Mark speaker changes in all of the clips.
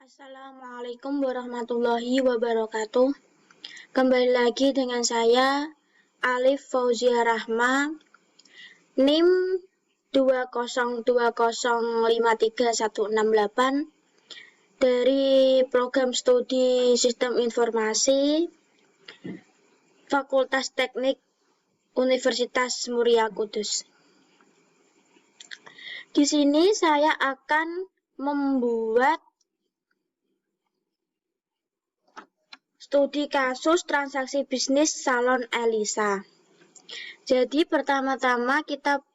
Speaker 1: Assalamualaikum warahmatullahi wabarakatuh. Kembali lagi dengan saya Alif Fauzia Rahma, NIM 202053168 dari Program Studi Sistem Informasi Fakultas Teknik Universitas Muria Kudus. Di sini saya akan membuat studi kasus transaksi bisnis salon Elisa. Jadi pertama-tama kita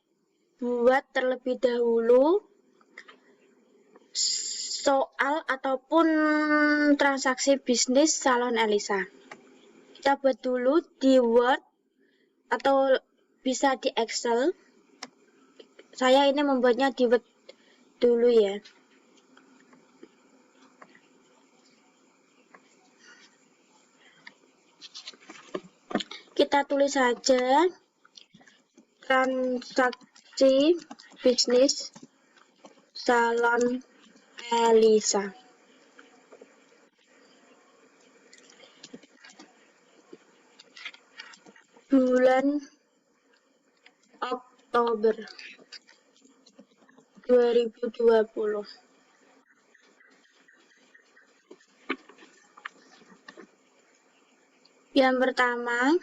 Speaker 1: buat terlebih dahulu soal ataupun transaksi bisnis salon Elisa. Kita buat dulu di Word atau bisa di Excel. Saya ini membuatnya di Word dulu ya. Kita tulis saja transaksi bisnis salon Elisa. Bulan Oktober 2020. Yang pertama,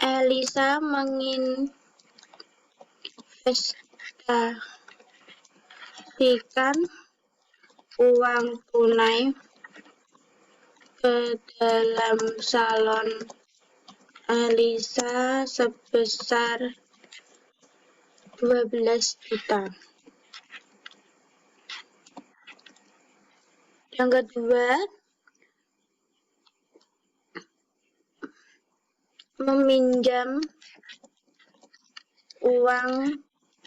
Speaker 1: Elisa menginvestasikan uang tunai ke dalam salon Elisa sebesar 12 juta. Yang kedua, meminjam uang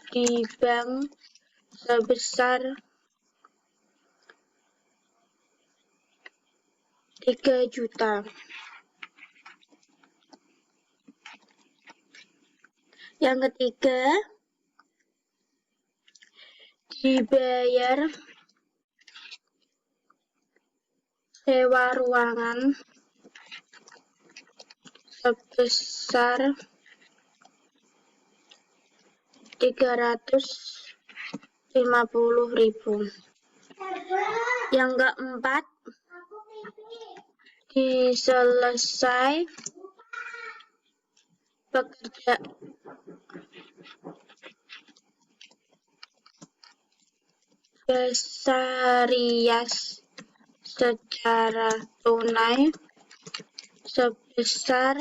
Speaker 1: di bank sebesar 3 juta. Yang ketiga, dibayar sewa ruangan sebesar 350.000. Yang keempat, diselesai Besarias secara tunai sebesar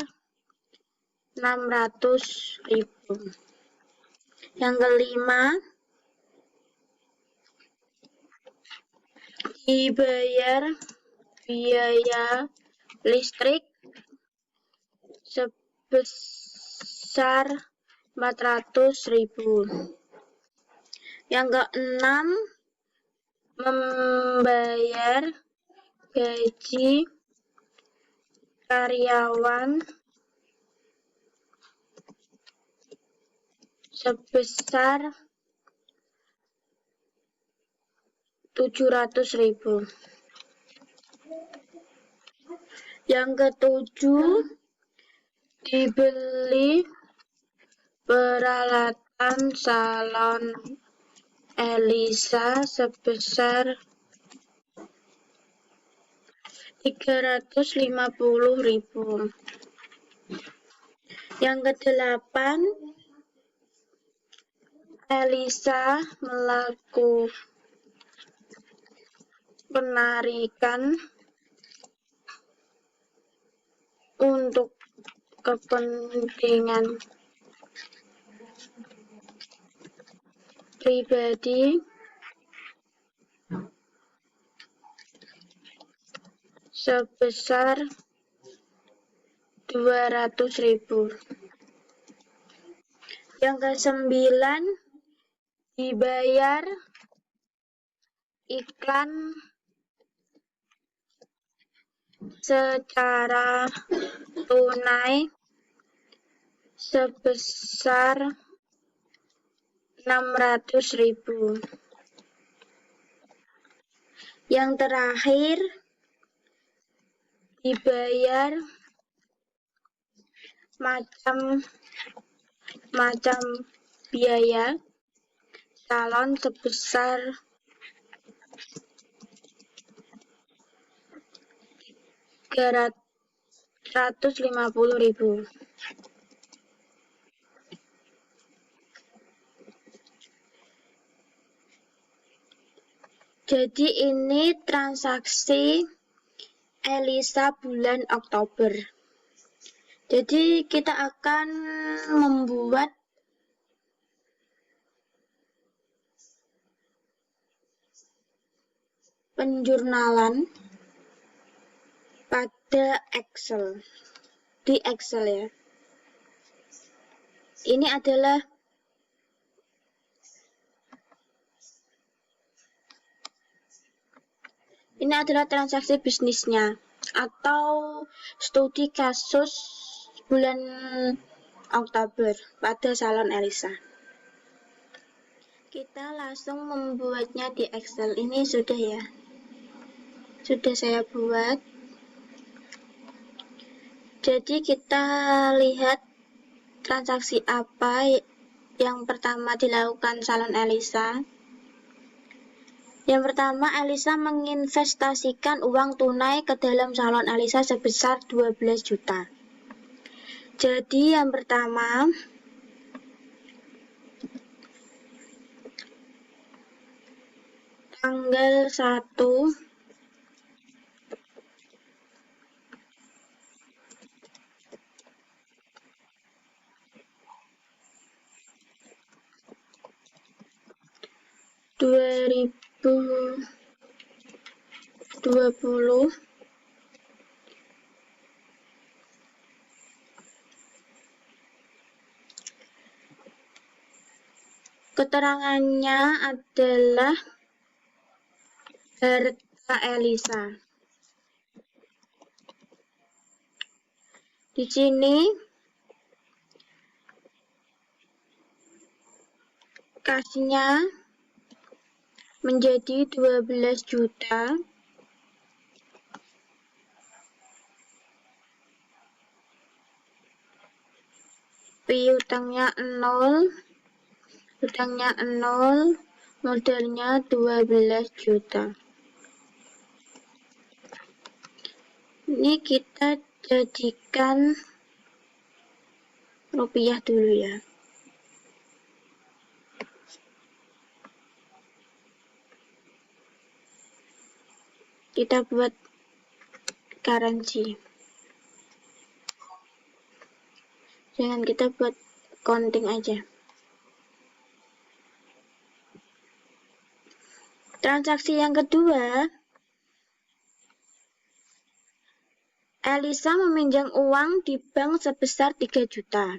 Speaker 1: 600.000. Yang kelima, dibayar biaya listrik sebesar 400.000. Yang keenam, membayar gaji karyawan sebesar 700.000. Yang ketujuh, dibeli peralatan salon Elisa sebesar 350.000. Yang kedelapan, Elisa melakukan penarikan untuk kepentingan pribadi sebesar 200.000. Yang kesembilan, dibayar iklan secara tunai sebesar 600.000. Yang terakhir dibayar macam biaya salon sebesar 350.000. Jadi ini transaksi Elisa bulan Oktober. Jadi kita akan membuat penjurnalan pada Excel. Di Excel ya. Ini adalah transaksi bisnisnya atau studi kasus bulan Oktober pada salon Elisa. Kita langsung membuatnya di Excel. Ini sudah ya. Sudah saya buat. Jadi kita lihat transaksi apa yang pertama dilakukan salon Elisa. Yang pertama, Elisa menginvestasikan uang tunai ke dalam salon Elisa sebesar 12 juta. Jadi yang pertama, tanggal 1 2020 keterangannya adalah harta Elisa. Di sini kasnya menjadi 12 juta. Piutangnya 0, hutangnya 0, modalnya 12 juta. Ini kita jadikan rupiah dulu ya. Kita buat currency. Jangan, kita buat counting aja. Transaksi yang kedua, Elisa meminjam uang di bank sebesar 3 juta.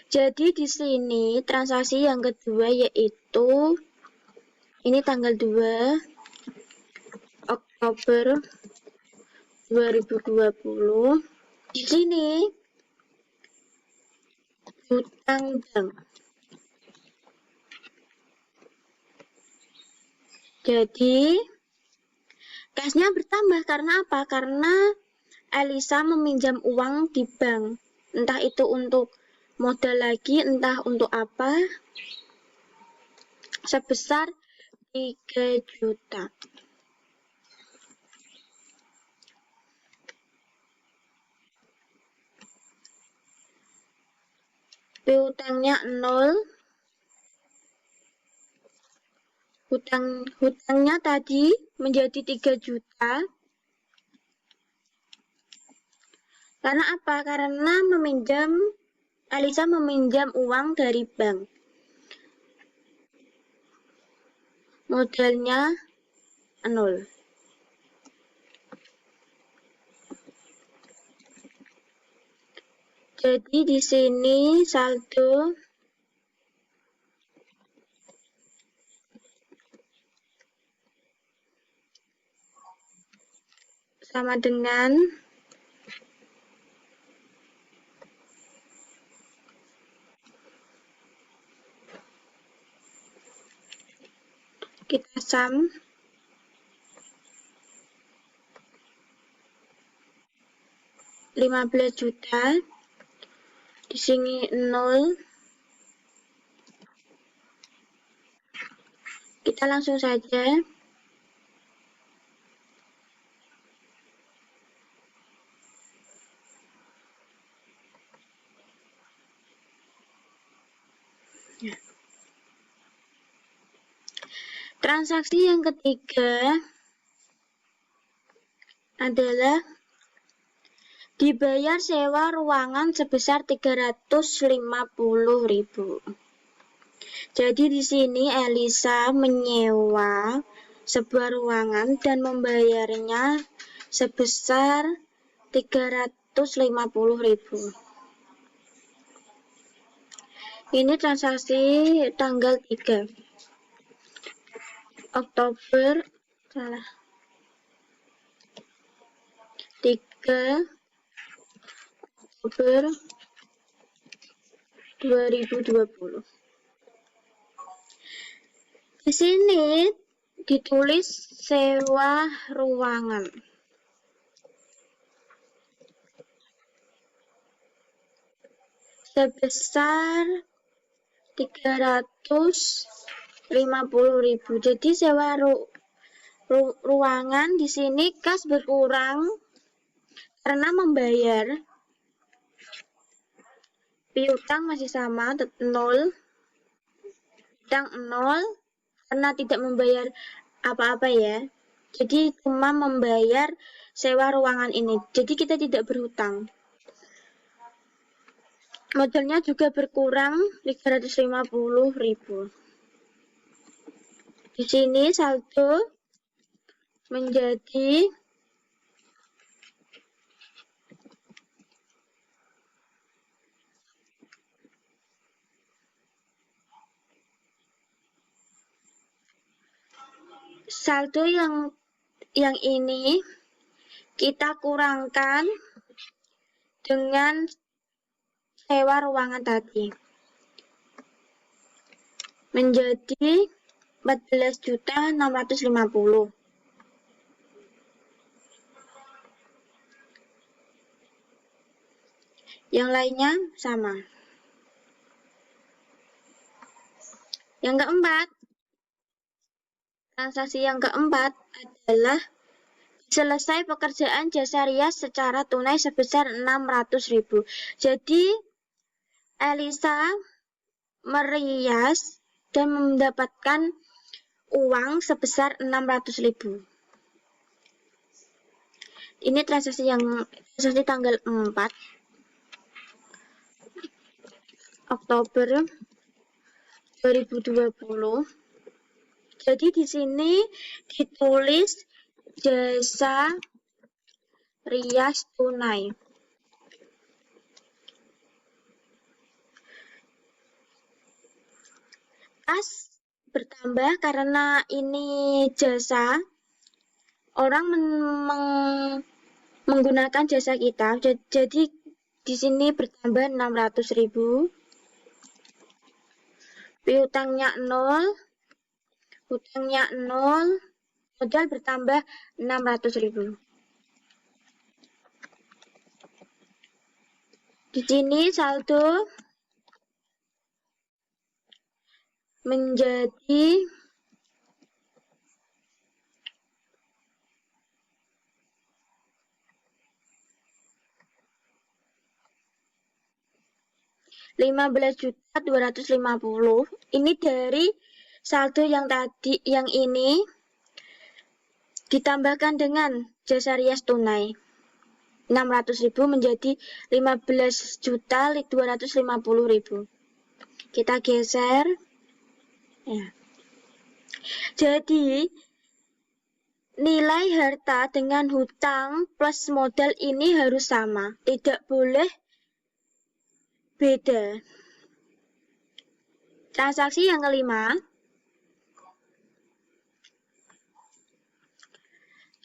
Speaker 1: Jadi di sini transaksi yang kedua yaitu ini tanggal 2 Oktober 2020. Di sini hutang bank. Jadi cashnya bertambah karena apa? Karena Elisa meminjam uang di bank. Entah itu untuk modal lagi, entah untuk apa. Sebesar 3 juta. Piutangnya 0. Hutangnya tadi menjadi 3 juta. Karena apa? Karena Elisa meminjam uang dari bank. Modalnya 0. Jadi di sini saldo sama dengan Kita sum 15 juta. Di sini 0. Kita langsung saja. Transaksi yang ketiga adalah dibayar sewa ruangan sebesar 350.000. Jadi di sini Elisa menyewa sebuah ruangan dan membayarnya sebesar 350.000. Ini transaksi tanggal 3 Oktober 3 Oktober 2020. Di sini ditulis sewa ruangan. Sebesar 350.000. Jadi sewa ruangan di sini kas berkurang karena membayar. Piutang masih sama 0. Utang 0 karena tidak membayar apa-apa ya. Jadi cuma membayar sewa ruangan ini. Jadi kita tidak berhutang. Modalnya juga berkurang 350.000. Di sini saldo menjadi saldo yang ini kita kurangkan dengan sewa ruangan tadi menjadi 14.650. Yang lainnya sama. Yang keempat, transaksi yang keempat adalah selesai pekerjaan jasa rias secara tunai sebesar 600.000. Jadi Elisa merias dan mendapatkan uang sebesar 600.000. Ini transaksi tanggal 4 Oktober 2020. Jadi di sini ditulis jasa rias tunai. Kas bertambah karena ini jasa. Orang menggunakan jasa kita. Jadi di sini bertambah 600.000. Piutangnya 0. Hutangnya 0. Modal bertambah 600.000. Di sini saldo menjadi 15.250. Ini dari saldo yang tadi, yang ini ditambahkan dengan jasa rias tunai 600.000 menjadi 15.250.000. Kita geser ya. Jadi nilai harta dengan hutang plus modal ini harus sama, tidak boleh beda. Transaksi yang kelima,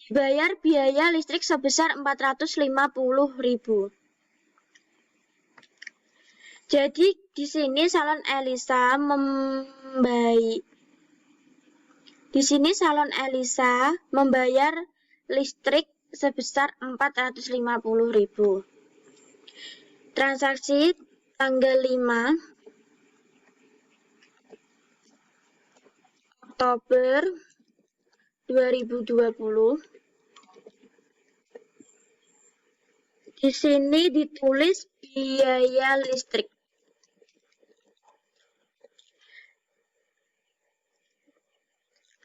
Speaker 1: dibayar biaya listrik sebesar 450.000. Jadi di sini salon Elisa Di sini salon Elisa membayar listrik sebesar 450.000. Transaksi tanggal 5 Oktober 2020. Di sini ditulis biaya listrik.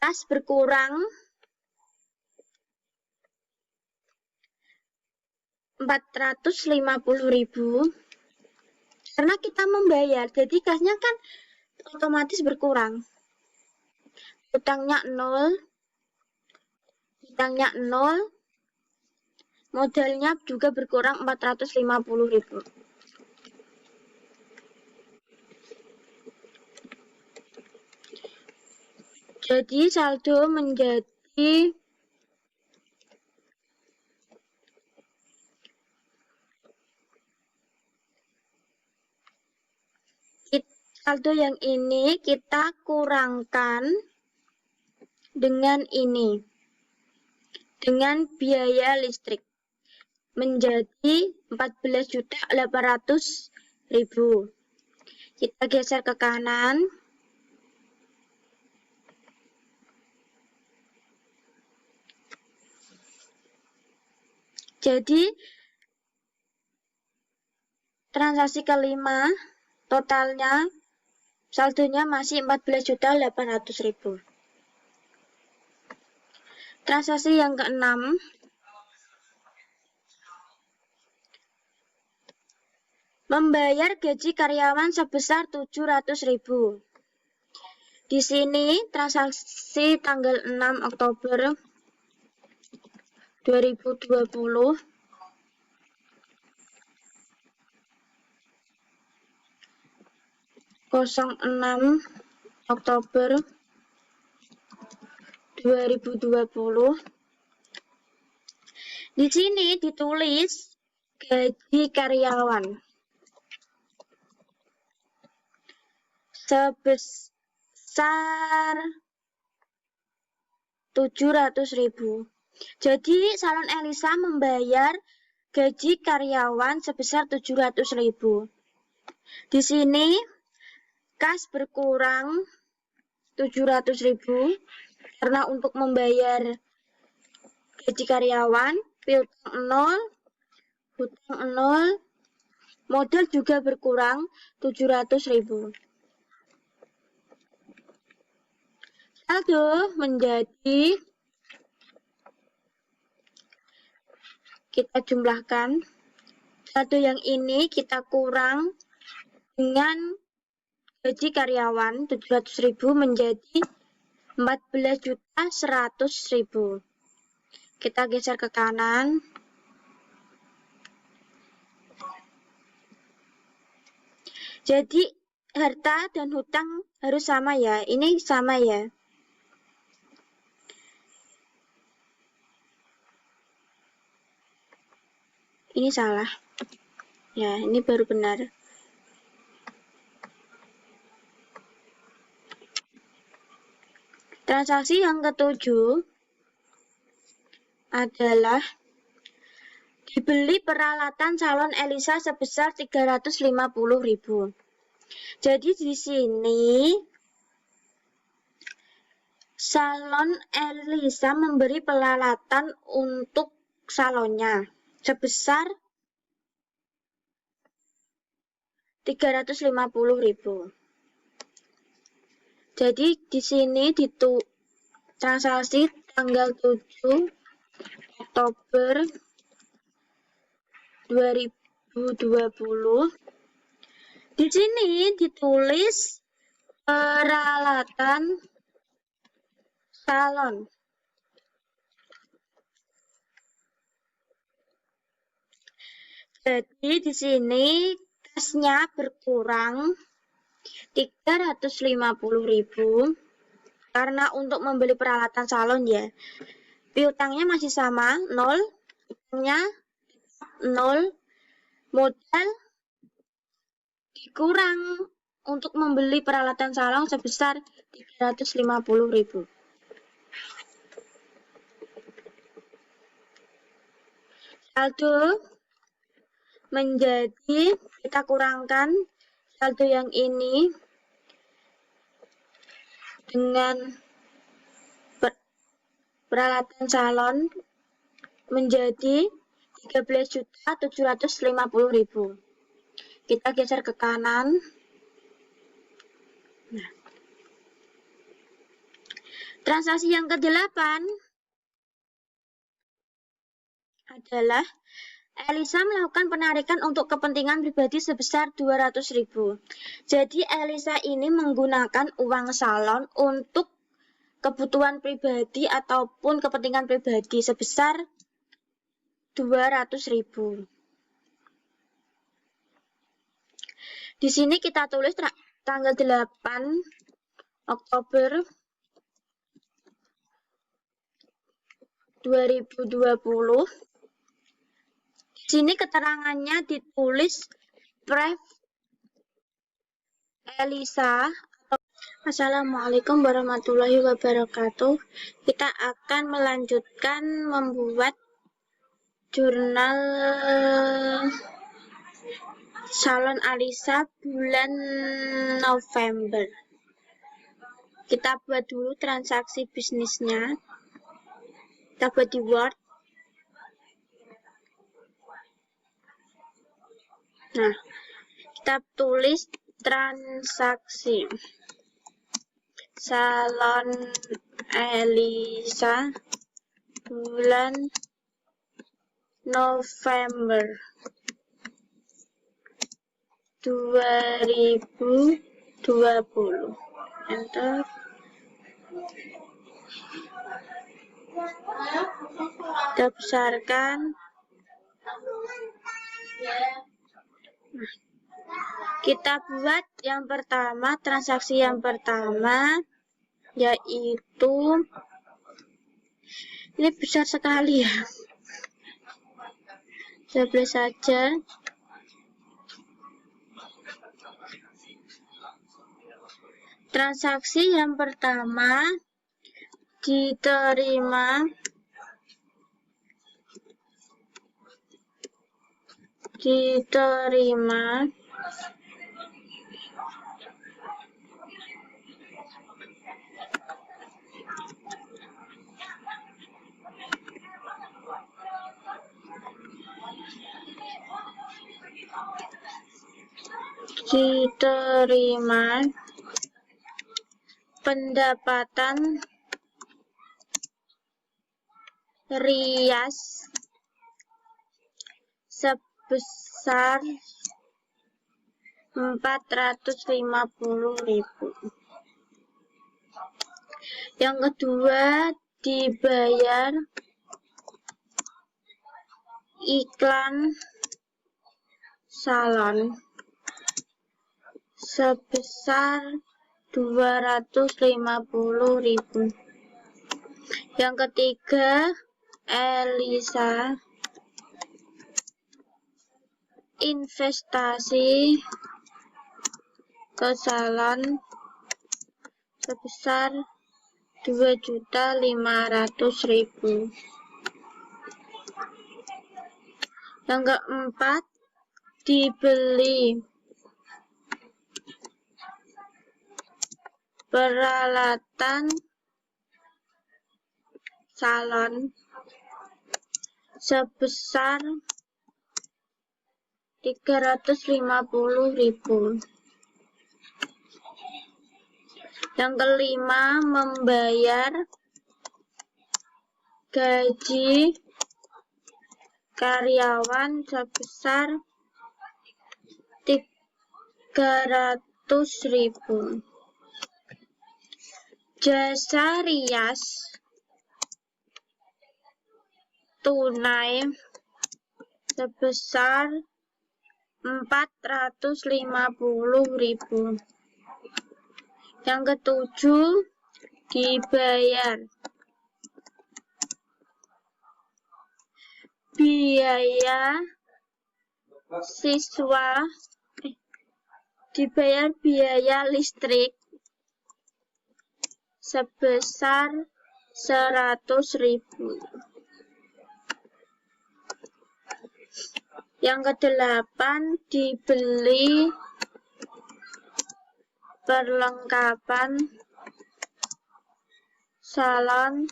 Speaker 1: Kas berkurang 450.000 karena kita membayar, jadi kasnya kan otomatis berkurang. Utangnya 0, modalnya juga berkurang 450.000. Jadi saldo menjadi saldo yang ini kita kurangkan dengan ini, dengan biaya listrik menjadi 14.800.000. Kita geser ke kanan. Jadi transaksi kelima totalnya saldonya masih 14.800.000. Transaksi yang keenam, membayar gaji karyawan sebesar 700.000. Di sini transaksi tanggal 6 Oktober 2020. (06 Oktober 2020). Di sini ditulis gaji karyawan sebesar 700.000. Jadi salon Elisa membayar gaji karyawan sebesar 700.000. Di sini kas berkurang 700.000 karena untuk membayar gaji karyawan, piutang 0, hutang 0, modal juga berkurang 700.000. Saldo menjadi, kita jumlahkan, saldo yang ini kita kurang dengan gaji karyawan 700.000 menjadi 14.100.000. Kita geser ke kanan. Jadi harta dan hutang harus sama ya. Ini sama ya. Ini salah. Ya, ini baru benar. Transaksi yang ketujuh adalah dibeli peralatan salon Elisa sebesar 350.000. Jadi di sini salon Elisa memberi peralatan untuk salonnya sebesar 350.000. Jadi di sini transaksi tanggal 7 Oktober 2020. Di sini ditulis peralatan salon. Jadi di sini kasnya berkurang 350.000 karena untuk membeli peralatan salon ya. Piutangnya masih sama 0, utangnya 0, modal dikurang untuk membeli peralatan salon sebesar 350.000. saldo menjadi, kita kurangkan saldo yang ini dengan peralatan salon menjadi 13.750.000. Kita geser ke kanan. Nah, transaksi yang ke-8 adalah Elisa melakukan penarikan untuk kepentingan pribadi sebesar 200.000. Jadi Elisa ini menggunakan uang salon untuk kebutuhan pribadi ataupun kepentingan pribadi sebesar 200.000. Di sini kita tulis tanggal 8 Oktober 2020. Di sini keterangannya ditulis Pref Elisa. Assalamualaikum warahmatullahi wabarakatuh. Kita akan melanjutkan membuat jurnal salon Elisa bulan November. Kita buat dulu transaksi bisnisnya. Kita buat di Word. Nah, kita tulis transaksi salon Elisa bulan November 2020. Enter. Kita besarkan. Kita buat yang pertama, transaksi yang pertama, yaitu ini besar sekali ya. Sebelah saja. Transaksi yang pertama diterima pendapatan rias sebesar 450.000. Yang kedua, dibayar iklan salon sebesar 250.000. Yang ketiga, Elisa investasi ke salon sebesar 2.500.000. Yang keempat, dibeli peralatan salon sebesar 350.000. Yang kelima, membayar gaji karyawan sebesar 300.000. Jasa rias tunai sebesar 450.000. Yang ketujuh, dibayar biaya listrik sebesar 100.000. Yang kedelapan, dibeli perlengkapan salon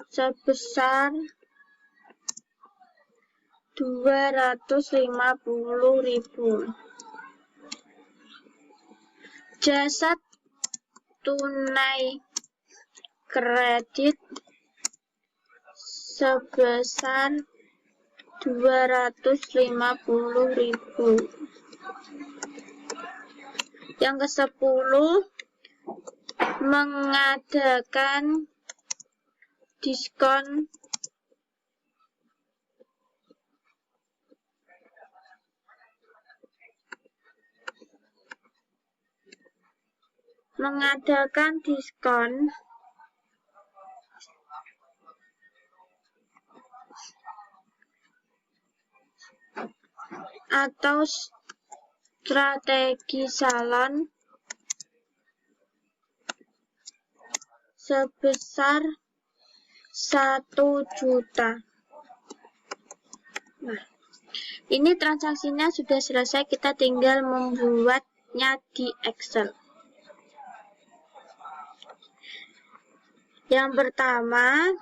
Speaker 1: sebesar 250.000. Jasa tunai kredit sebesar 250.000. Yang ke-10, mengadakan diskon atau strategi salon sebesar 1 juta. Nah, ini transaksinya sudah selesai, kita tinggal membuatnya di Excel. Yang pertama,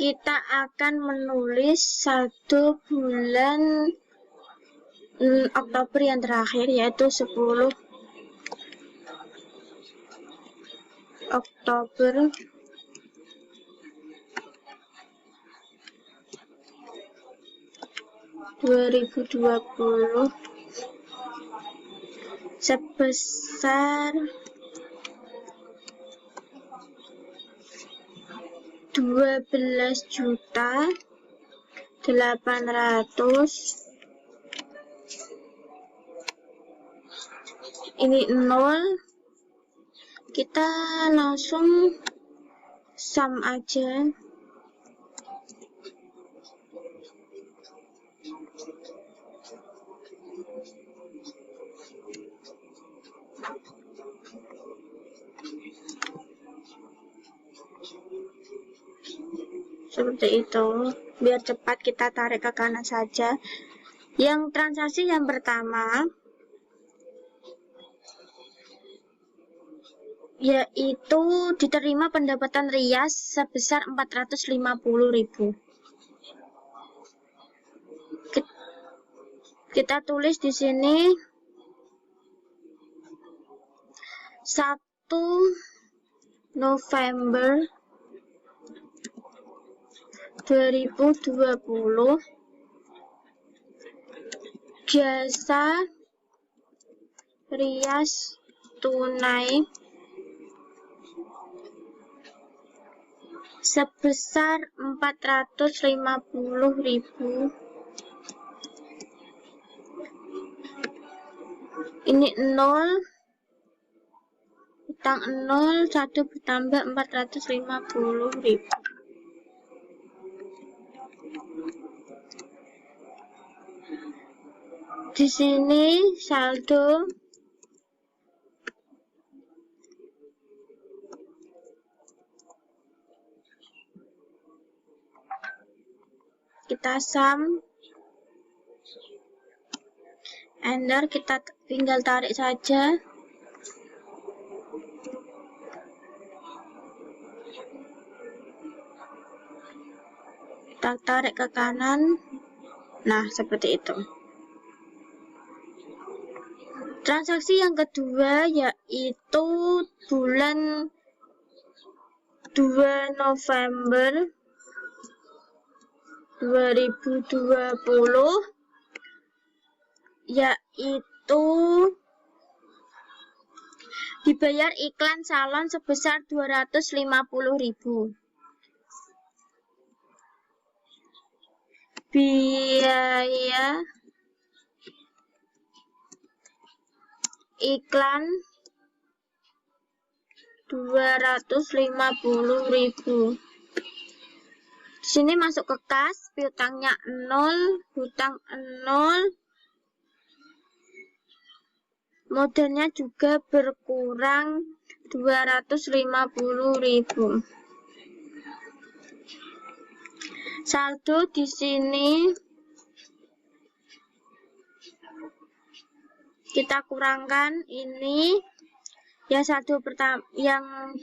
Speaker 1: kita akan menulis saldo bulan Oktober yang terakhir, yaitu 10 Oktober 2020 sebesar 12.800.000. Ini 0. Kita langsung sum aja. Seperti itu, biar cepat kita tarik ke kanan saja. Yang transaksi yang pertama yaitu diterima pendapatan rias sebesar 450.000. Kita tulis di sini 1 November 2020 jasa rias tunai sebesar 450.000. Ini 0, utang 0, 1 bertambah 450.000. Di sini saldo kita sum, enter, kita tinggal tarik saja. Kita tarik ke kanan. Nah, seperti itu. Transaksi yang kedua yaitu bulan 2 November 2020 yaitu dibayar iklan salon sebesar 250.000. Biaya iklan 250.000. Di sini masuk ke kas, piutangnya 0, hutang 0. Modalnya juga berkurang 250.000. Saldo di sini kita kurangkan ini ya, saldo pertama yang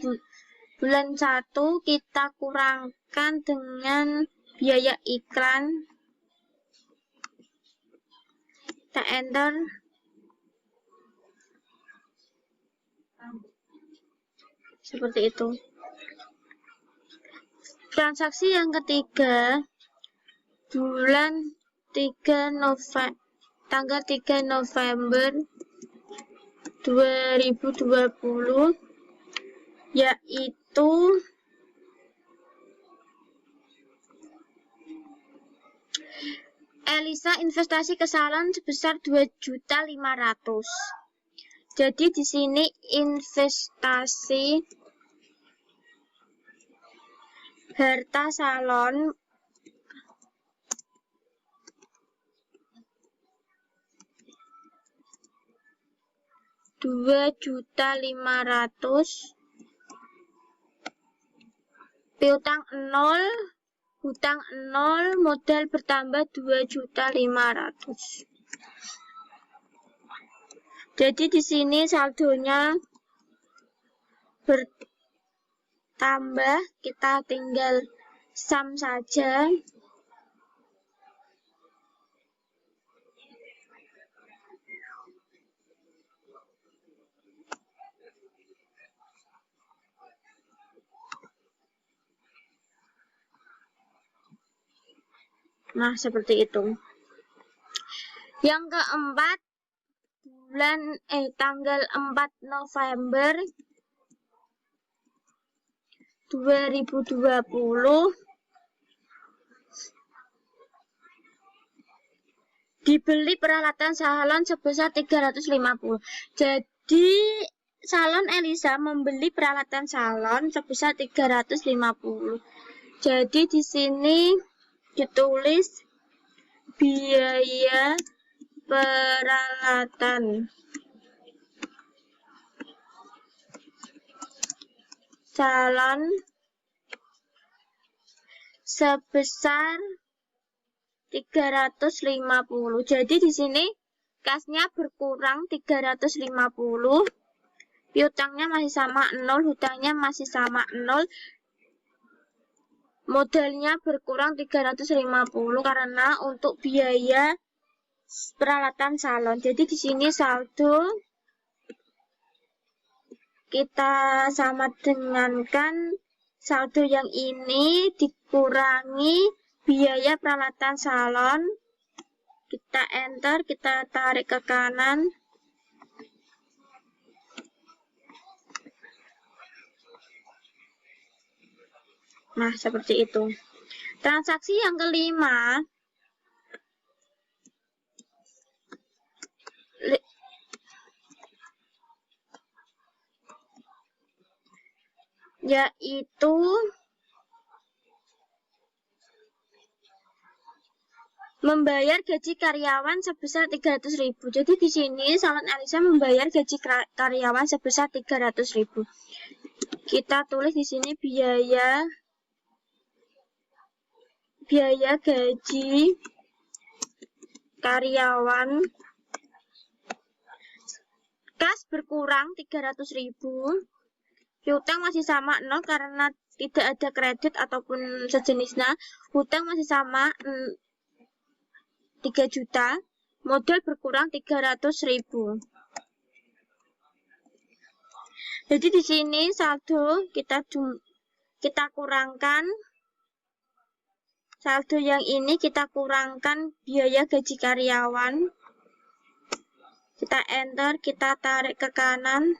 Speaker 1: bulan 1 kita kurangkan dengan biaya iklan. Kita enter. Seperti itu. Transaksi yang ketiga bulan 3 November, tanggal 3 November 2020, yaitu Elisa investasi ke salon sebesar 2.500.000. Jadi di sini investasi harta salon Rp2.500.000, piutang 0, hutang 0, modal bertambah 2.500.000. Jadi di sini saldonya bertambah, kita tinggal sum saja. Nah, seperti itu. Yang keempat, tanggal 4 November 2020 dibeli peralatan salon sebesar 350. Jadi salon Elisa membeli peralatan salon sebesar 350. Jadi di sini ditulis biaya peralatan salon sebesar 350. Jadi di sini kasnya berkurang 350. Piutangnya masih sama 0, hutangnya masih sama 0. Modalnya berkurang 350 karena untuk biaya peralatan salon. Jadi di sini saldo kita sama dengankan saldo yang ini dikurangi biaya peralatan salon. Kita enter, kita tarik ke kanan. Nah, seperti itu. Transaksi yang kelima, yaitu membayar gaji karyawan sebesar 300.000. Jadi di sini salon Elisa membayar gaji karyawan sebesar 300.000. Kita tulis di sini biaya gaji karyawan. Kas berkurang 300.000. Piutang masih sama 0 karena tidak ada kredit ataupun sejenisnya. Hutang masih sama 3 juta. Modal berkurang 300.000. Jadi di sini saldo kita kurangkan. Saldo yang ini kita kurangkan biaya gaji karyawan. Kita enter, kita tarik ke kanan.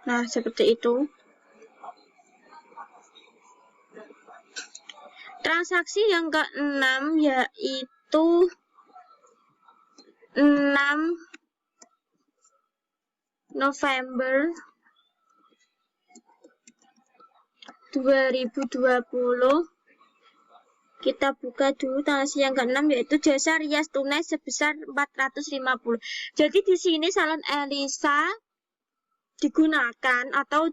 Speaker 1: Nah, seperti itu. Transaksi yang ke-6 yaitu 6 November 2020. Kita buka dulu transaksi yang ke-6 yaitu jasa rias tunai sebesar 450. Jadi di sini salon Elisa digunakan atau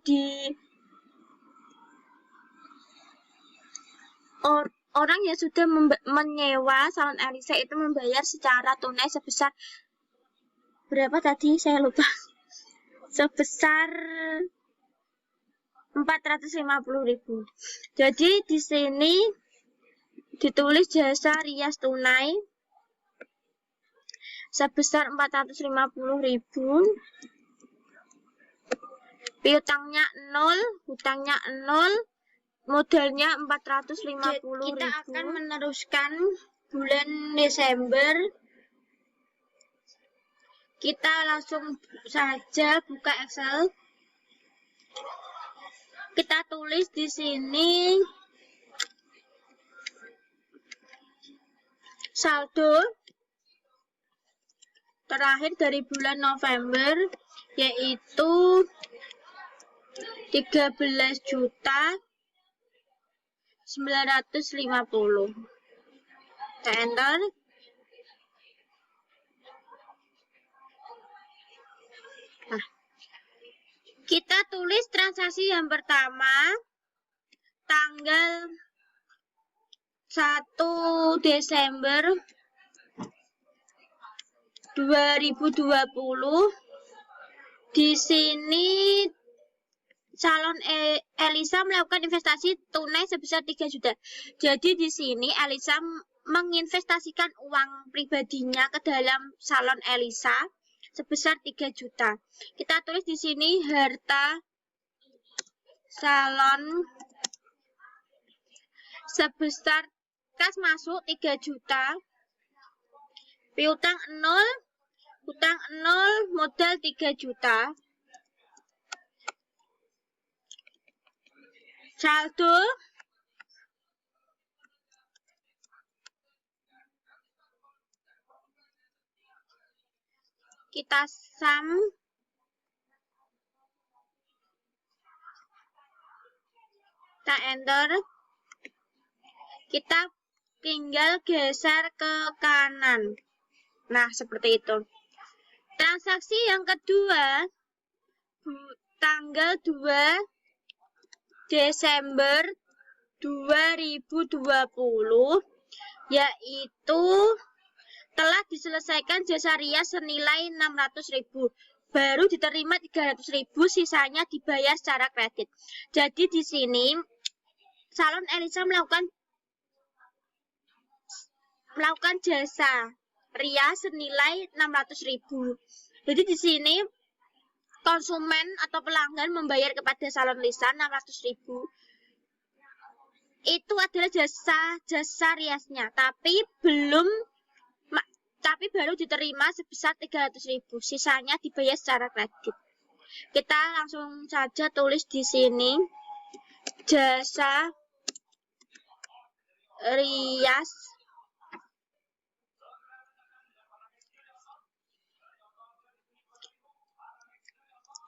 Speaker 1: orang yang sudah menyewa salon Elisa itu membayar secara tunai sebesar berapa tadi? Saya lupa. Sebesar 450.000. Jadi di sini ditulis jasa rias tunai sebesar 450.000. Piutangnya 0, hutangnya 0, modalnya 450.000. Kita akan meneruskan bulan Desember. Kita langsung saja buka Excel. Kita tulis di sini saldo terakhir dari bulan November yaitu 13.950. Kita enter. Nah, kita tulis transaksi yang pertama tanggal 1 Desember 2020. Di sini salon Elisa melakukan investasi tunai sebesar 3 juta. Jadi di sini Elisa menginvestasikan uang pribadinya ke dalam salon Elisa sebesar 3 juta. Kita tulis di sini harta salon sebesar kas masuk 3 juta. Piutang 0, hutang 0, modal 3 juta. Saldo kita sum kita enter. Kita tinggal geser ke kanan. Nah, seperti itu. Transaksi yang kedua tanggal 2 Desember 2020 yaitu telah diselesaikan jasa rias senilai 600.000. Baru diterima 300.000, sisanya dibayar secara kredit. Jadi di sini salon Elisa melakukan jasa rias senilai 600.000. Jadi di sini konsumen atau pelanggan membayar kepada salon Elisa 600.000. Itu adalah jasa riasnya, tapi baru diterima sebesar 300.000. Sisanya dibayar secara kredit. Kita langsung saja tulis di sini jasa rias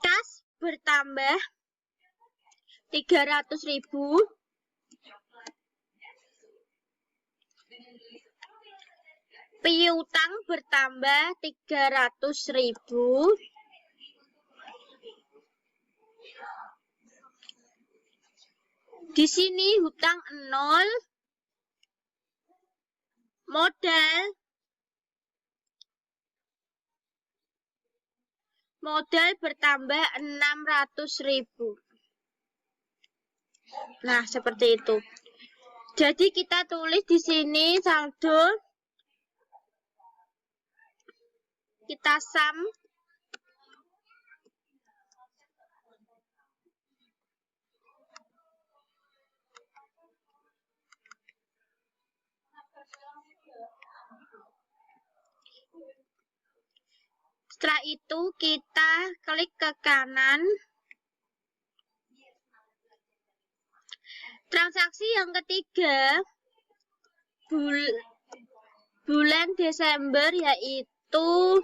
Speaker 1: kas bertambah 300.000. Piutang bertambah 300.000. Di sini hutang 0. Modal bertambah 600.000. Nah, seperti itu. Jadi kita tulis di sini saldo. Kita sum. Setelah itu kita klik ke kanan. Transaksi yang ketiga bulan Desember yaitu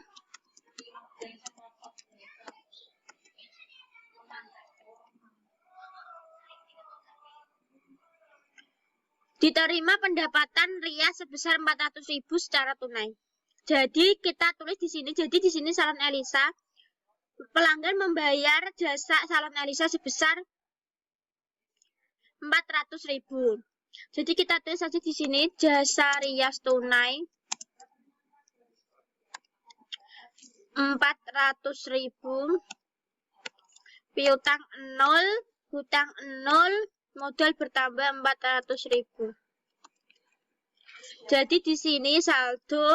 Speaker 1: diterima pendapatan Ria sebesar 400.000 secara tunai. Jadi kita tulis di sini. Jadi di sini salon Elisa, pelanggan membayar jasa salon Elisa sebesar 400.000. Jadi kita tulis saja di sini jasa rias tunai 400.000, piutang 0, hutang 0, modal bertambah 400.000. Jadi di sini saldo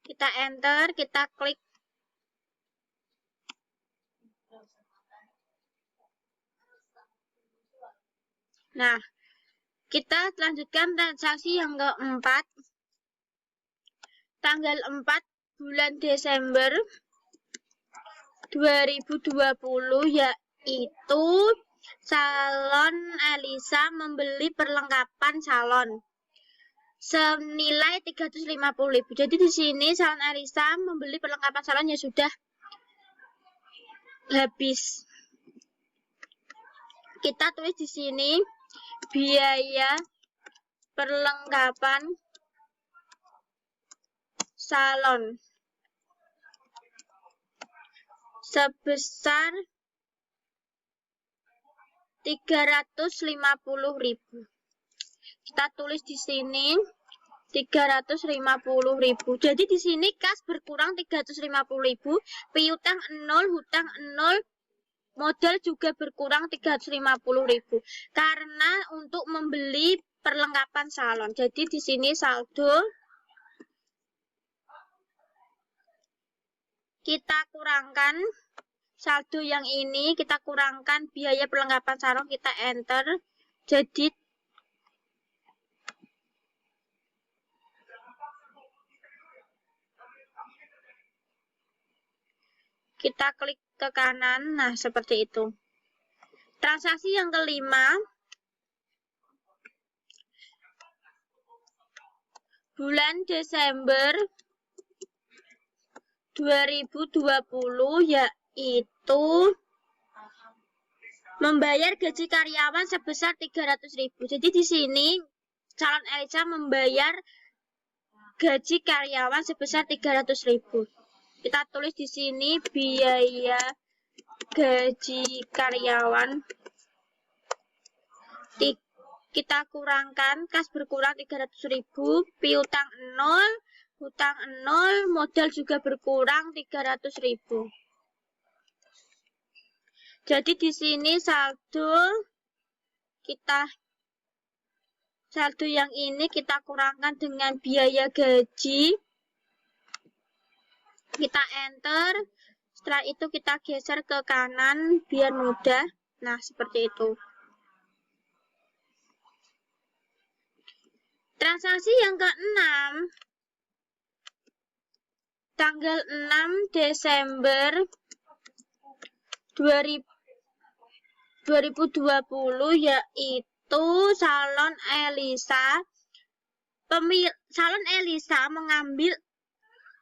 Speaker 1: kita enter, kita klik. Nah, kita lanjutkan transaksi yang keempat. Tanggal 4 bulan Desember 2020 yaitu salon Elisa membeli perlengkapan salon senilai 350.000. Jadi di sini salon Elisa membeli perlengkapan salon yang sudah habis. Kita tulis di sini biaya perlengkapan salon sebesar 350.000. Kita tulis di sini 350.000. Jadi di sini kas berkurang 350.000, piutang 0, hutang 0, modal juga berkurang 350.000 karena untuk membeli perlengkapan salon. Jadi di sini saldo kita kurangkan saldo yang ini, kita kurangkan biaya perlengkapan salon, kita enter. Jadi kita klik ke kanan, nah seperti itu. Transaksi yang kelima, bulan Desember 2020 yaitu membayar gaji karyawan sebesar 300.000. Jadi di sini salon Elisa membayar gaji karyawan sebesar 300.000. Kita tulis di sini biaya gaji karyawan. Kita kurangkan, kas berkurang 300.000, piutang 0, hutang 0, modal juga berkurang 300.000. Jadi di sini saldo yang ini kita kurangkan dengan biaya gaji. Kita enter, setelah itu kita geser ke kanan biar mudah. Nah, seperti itu. Transaksi yang ke-6, tanggal 6 Desember 2020 yaitu salon Elisa. Salon Elisa mengambil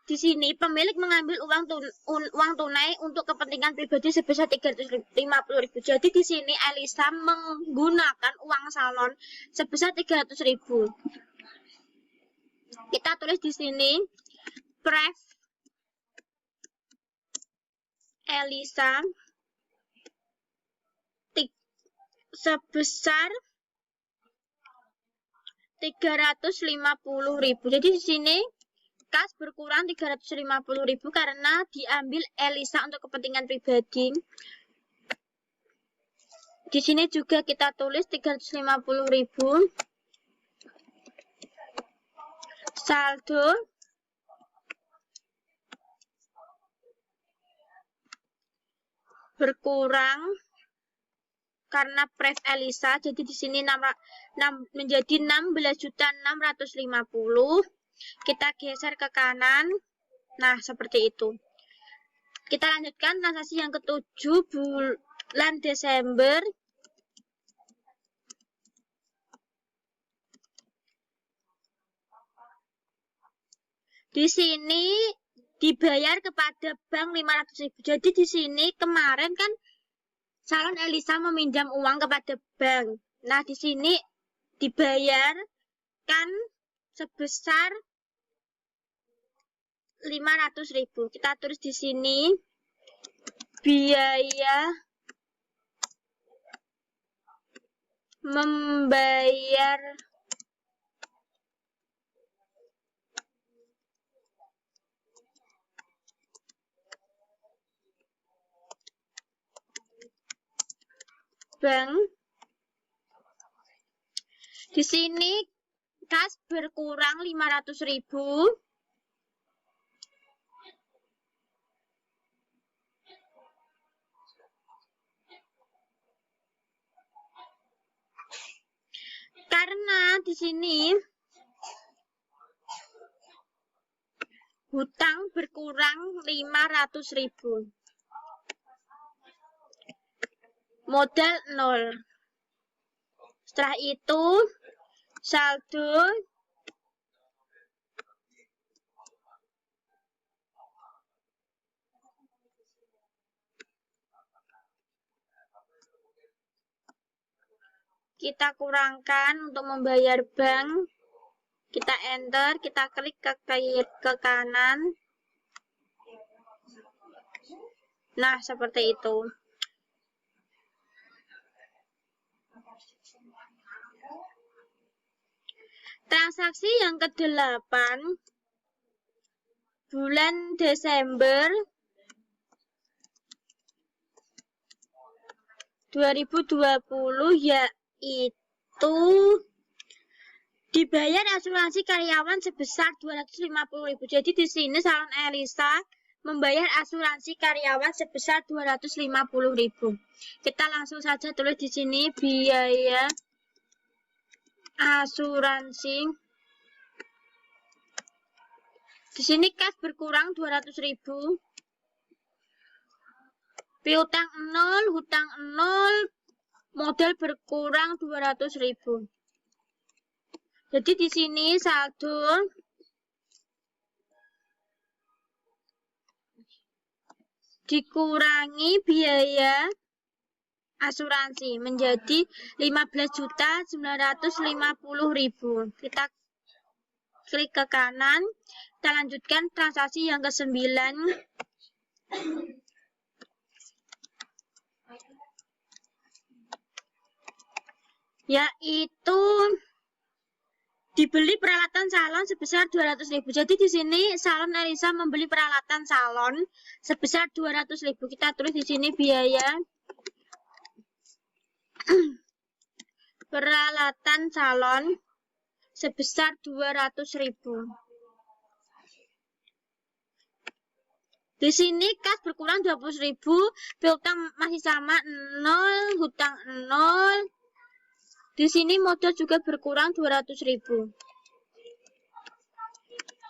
Speaker 1: di sini pemilik mengambil uang tunai untuk kepentingan pribadi sebesar 350.000. Jadi di sini Elisa menggunakan uang salon sebesar 300.000. Kita tulis di sini pref Elisa sebesar 350.000. Jadi di sini kas berkurang 350.000 karena diambil Elisa untuk kepentingan pribadi. Di sini juga kita tulis 350.000. Saldo berkurang karena pref Elisa. Jadi di sini menjadi 16.650.000. Kita geser ke kanan. Nah, seperti itu. Kita lanjutkan transaksi yang ke-7, bulan Desember di sini dibayar kepada bank 500.000. Jadi di sini kemarin kan calon Elisa meminjam uang kepada bank. Nah, di sini dibayarkan sebesar 500.000. Kita tulis di sini biaya membayar bank. Di sini kas berkurang 500.000. Karena di sini hutang berkurang 500.000. Modal 0. Setelah itu saldo kita kurangkan untuk membayar bank. Kita enter, kita klik ke kanan. Nah, seperti itu. Transaksi yang ke-8 bulan Desember 2020 yaitu dibayar asuransi karyawan sebesar 250.000. Jadi di sini salon Elisa membayar asuransi karyawan sebesar 250.000. Kita langsung saja tulis di sini biaya asuransi. Di sini kas berkurang 200.000. Piutang 0, hutang 0, modal berkurang 200.000. Jadi di sini saldo dikurangi biaya asuransi menjadi 15.950.000. Kita klik ke kanan, kita lanjutkan transaksi yang ke-9. Yaitu dibeli peralatan salon sebesar 200.000. Jadi di sini salon Elisa membeli peralatan salon sebesar 200.000. Kita tulis di sini biaya peralatan salon sebesar 200.000. Di sini kas berkurang 20.000, piutang masih sama 0, hutang 0. Di sini modal juga berkurang 200.000.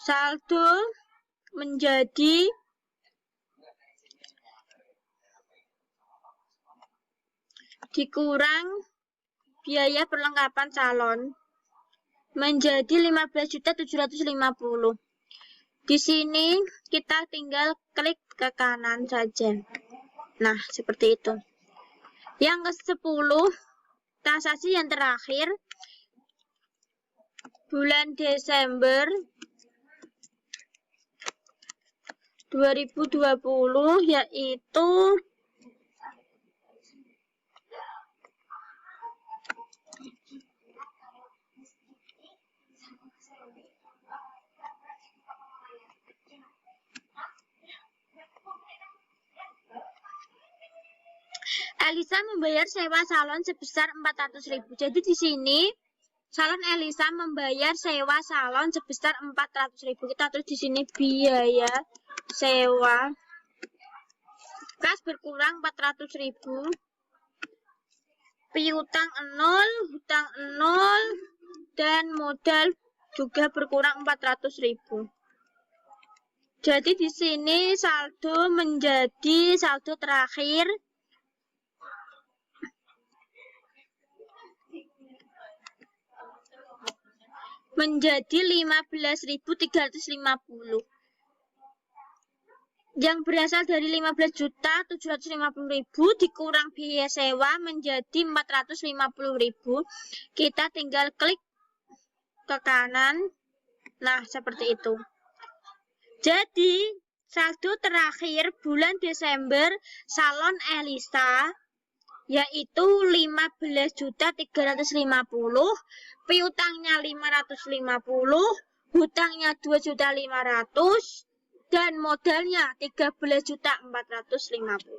Speaker 1: Saldo menjadi dikurang biaya perlengkapan salon menjadi 15.750.000. Di sini kita tinggal klik ke kanan saja. Nah, seperti itu. Yang ke-10, transaksi yang terakhir bulan Desember 2020 yaitu Elisa membayar sewa salon sebesar 400.000. Jadi di sini salon Elisa membayar sewa salon sebesar 400.000. Kita tulis di sini biaya sewa. Kas berkurang 400.000. Piutang 0, hutang 0, dan modal juga berkurang 400.000. Jadi di sini saldo menjadi saldo terakhir menjadi 15.350. Yang berasal dari 15.750.000 dikurang biaya sewa menjadi 450.000. Kita tinggal klik ke kanan. Nah, seperti itu. Jadi, saldo terakhir bulan Desember salon Elisa yaitu 15.350.000, piutangnya 550, hutangnya 2.500.000 dan modalnya 13.450.000.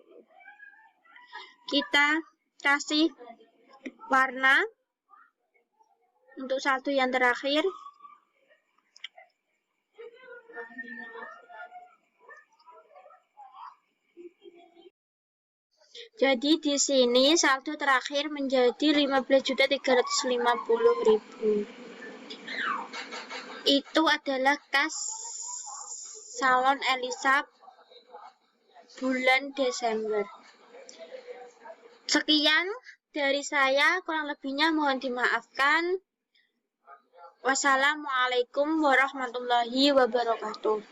Speaker 1: Kita kasih warna untuk saldo yang terakhir. Jadi di sini saldo terakhir menjadi 15.350.000. Itu adalah kas salon Elisa bulan Desember. Sekian dari saya, kurang lebihnya mohon dimaafkan. Wassalamualaikum warahmatullahi wabarakatuh.